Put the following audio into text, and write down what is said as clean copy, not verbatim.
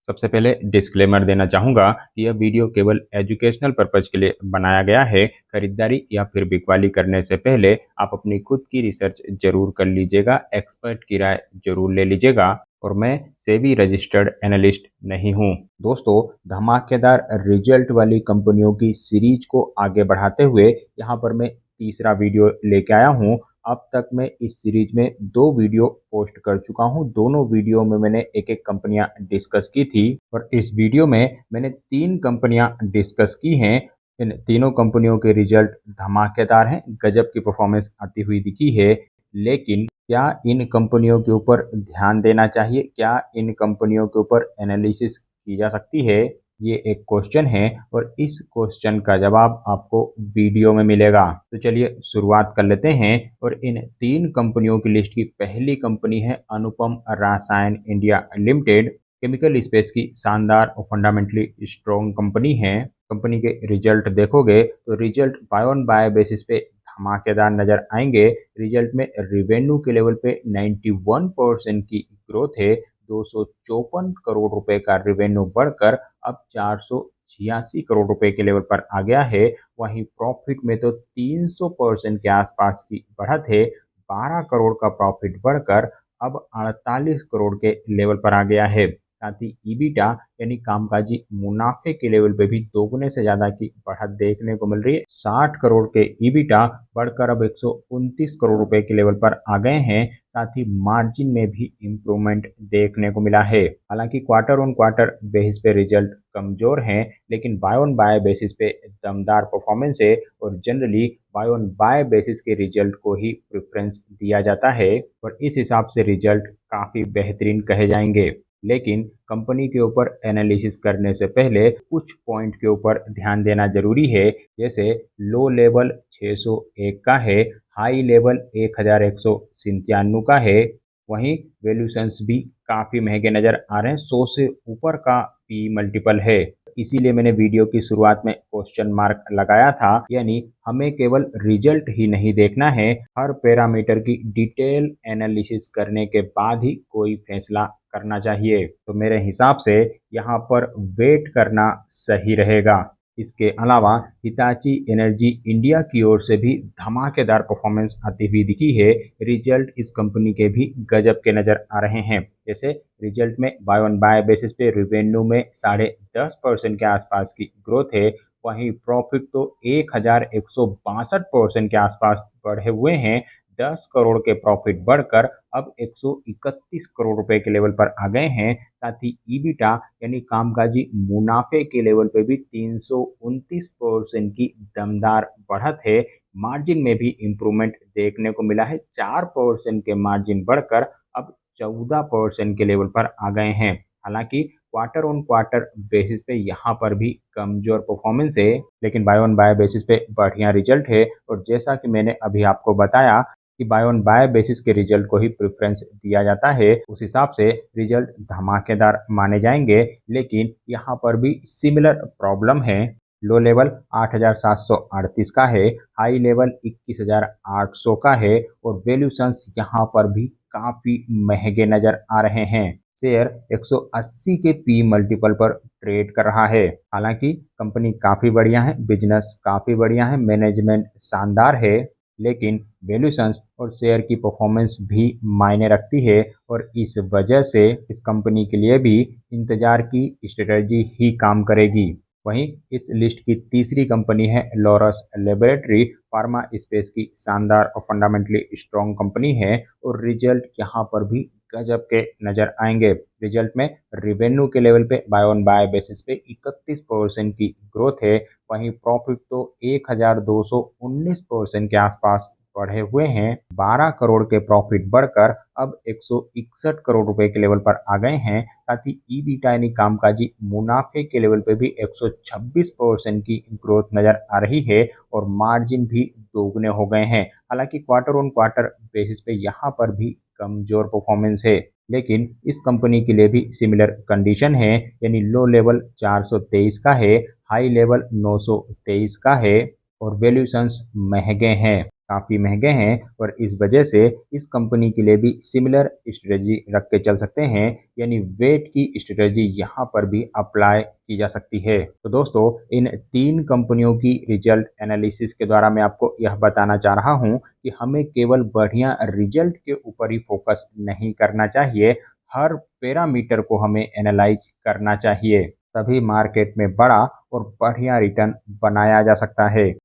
सबसे पहले डिस्क्लेमर देना चाहूँगा कि यह वीडियो केवल एजुकेशनल पर्पज़ के लिए बनाया गया है। खरीदारी या फिर बिकवाली करने से पहले आप अपनी खुद की रिसर्च ज़रूर कर लीजिएगा, एक्सपर्ट की राय ज़रूर ले लीजिएगा और मैं सेबी रजिस्टर्ड एनालिस्ट नहीं हूँ। दोस्तों, धमाकेदार रिजल्ट वाली कंपनियों की सीरीज को आगे बढ़ाते हुए यहाँ पर मैं तीसरा वीडियो लेके आया हूँ। अब तक मैं इस सीरीज में 2 वीडियो पोस्ट कर चुका हूँ। दोनों वीडियो में मैंने एक-एक कंपनियां डिस्कस की थी और इस वीडियो में मैंने 3 कंपनियां डिस्कस की हैं। इन तीनों कंपनियों के रिजल्ट धमाकेदार हैं, गजब की परफॉर्मेंस आती हुई दिखी है। लेकिन क्या इन कंपनियों के ऊपर ध्यान देना चाहिए? क्या इन कंपनियों के ऊपर एनालिसिस की जा सकती है? ये एक क्वेश्चन है और इस क्वेश्चन का जवाब आपको वीडियो में मिलेगा। तो चलिए शुरुआत कर लेते हैं और इन 3 कंपनियों की लिस्ट की पहली कंपनी है अनुपम रसायन इंडिया लिमिटेड। केमिकल स्पेस की शानदार और फंडामेंटली स्ट्रॉन्ग कंपनी है। कंपनी के रिजल्ट देखोगे तो result Y on Y basis पे धमाकेदार नजर आएंगे। रिजल्ट में रिवेन्यू के लेवल पे 91% की ग्रोथ है। 254 करोड़ रुपए का रिवेन्यू बढ़कर अब 486 करोड़ रुपए के लेवल पर आ गया है। वहीं प्रॉफिट में तो 300% के आसपास की बढ़त है। 12 करोड़ का प्रॉफिट बढ़कर अब 48 करोड़ के लेवल पर आ गया है। साथ ही ईबिटा यानी कामकाजी मुनाफे के लेवल पे भी दोगुने से ज्यादा की बढ़त देखने को मिल रही है। 60 करोड़ के ईबिटा बढ़कर अब 129 करोड़ रुपए के लेवल पर आ गए हैं। साथ ही मार्जिन में भी इम्प्रूवमेंट देखने को मिला है। हालांकि क्वार्टर ऑन क्वार्टर बेसिस पे रिजल्ट कमजोर हैं, लेकिन बाय ऑन बाय बेसिस पे दमदार परफॉर्मेंस है और generally Y on Y basis के रिजल्ट को ही प्रेफरेंस दिया जाता है और इस हिसाब से रिजल्ट काफी बेहतरीन कहे जाएंगे। लेकिन कंपनी के ऊपर एनालिसिस करने से पहले कुछ पॉइंट के ऊपर ध्यान देना जरूरी है। जैसे लो लेवल 601 का है, हाई लेवल 1197 का है। वहीं वैल्यूएशंस भी काफ़ी महंगे नज़र आ रहे हैं। 100 से ऊपर का पी मल्टीपल है। इसीलिए मैंने वीडियो की शुरुआत में क्वेश्चन मार्क लगाया था। यानी हमें केवल रिजल्ट ही नहीं देखना है, हर पैरामीटर की डिटेल एनालिसिस करने के बाद ही कोई फैसला करना चाहिए। तो मेरे हिसाब से यहाँ पर वेट करना सही रहेगा। इसके अलावा हिताची एनर्जी इंडिया की ओर से भी धमाकेदार परफॉर्मेंस आती हुई दिखी है। रिजल्ट इस कंपनी के भी गजब के नज़र आ रहे हैं। जैसे रिजल्ट में बाय ऑन बाय बेसिस पे रिवेन्यू में 10.5% के आसपास की ग्रोथ है। वहीं प्रॉफिट तो 1162% के आसपास बढ़े हुए हैं। 10 करोड़ के प्रॉफिट बढ़कर अब 131 करोड़ रुपए के लेवल पर आ गए हैं। साथ ही ईबिटा यानी कामकाजी मुनाफे के लेवल पे भी 329% की दमदार बढ़त है। मार्जिन में भी इम्प्रूवमेंट देखने को मिला है। 4% के मार्जिन बढ़कर अब 14% के लेवल पर आ गए हैं। हालांकि क्वार्टर ऑन क्वार्टर बेसिस पे यहाँ पर भी कमजोर परफॉर्मेंस है, लेकिन बाय ऑन बाय बेसिस पे बढ़िया रिजल्ट है। और जैसा कि मैंने अभी आपको बताया कि बाय ऑन बाय बेसिस के रिजल्ट को ही प्रेफरेंस दिया जाता है, उस हिसाब से रिजल्ट धमाकेदार माने जाएंगे। लेकिन यहाँ पर भी सिमिलर प्रॉब्लम है। लो लेवल 8,738 का है, हाई लेवल 21,800 का है और वैल्यूशंस यहाँ पर भी काफ़ी महंगे नज़र आ रहे हैं। शेयर 180 के पी मल्टीपल पर ट्रेड कर रहा है। हालांकि कंपनी काफ़ी बढ़िया है, बिजनेस काफ़ी बढ़िया है, मैनेजमेंट शानदार है, लेकिन वैल्यूशंस और शेयर की परफॉर्मेंस भी मायने रखती है और इस वजह से इस कंपनी के लिए भी इंतजार की स्ट्रेटजी ही काम करेगी। वहीं इस लिस्ट की तीसरी कंपनी है लॉरस लेबोरेटरी। फार्मा स्पेस की शानदार और फंडामेंटली स्ट्रॉन्ग कंपनी है और रिजल्ट यहाँ पर भी गजब के नजर आएंगे। रिजल्ट में रिवेन्यू के लेवल पे बाय ऑन बाय बेसिस पे 31% की ग्रोथ है। वहीं प्रॉफिट तो 1219% के आसपास बढ़े हुए हैं। 12 करोड़ के प्रॉफिट बढ़कर अब 161 करोड़ रुपए के लेवल पर आ गए हैं। साथ ही ईबिटा यानी कामकाजी मुनाफे के लेवल पे भी 126% की ग्रोथ नजर आ रही है और मार्जिन भी दोगुने हो गए हैं। हालांकि क्वार्टर ऑन क्वार्टर बेसिस पे यहाँ पर भी कमजोर परफॉर्मेंस है, लेकिन इस कंपनी के लिए भी सिमिलर कंडीशन है। यानी लो लेवल 423 का है, हाई लेवल 923 का है और वैल्यूशंस महंगे हैं। काफ़ी महंगे हैं और इस वजह से इस कंपनी के लिए भी सिमिलर स्ट्रेटजी रख के चल सकते हैं, यानी वेट की स्ट्रेटजी यहाँ पर भी अप्लाई की जा सकती है। तो दोस्तों, इन 3 कंपनियों की रिजल्ट एनालिसिस के द्वारा मैं आपको यह बताना चाह रहा हूँ कि हमें केवल बढ़िया रिजल्ट के ऊपर ही फोकस नहीं करना चाहिए, हर पैरामीटर को हमें एनालाइज करना चाहिए, तभी मार्केट में बड़ा और बढ़िया रिटर्न बनाया जा सकता है।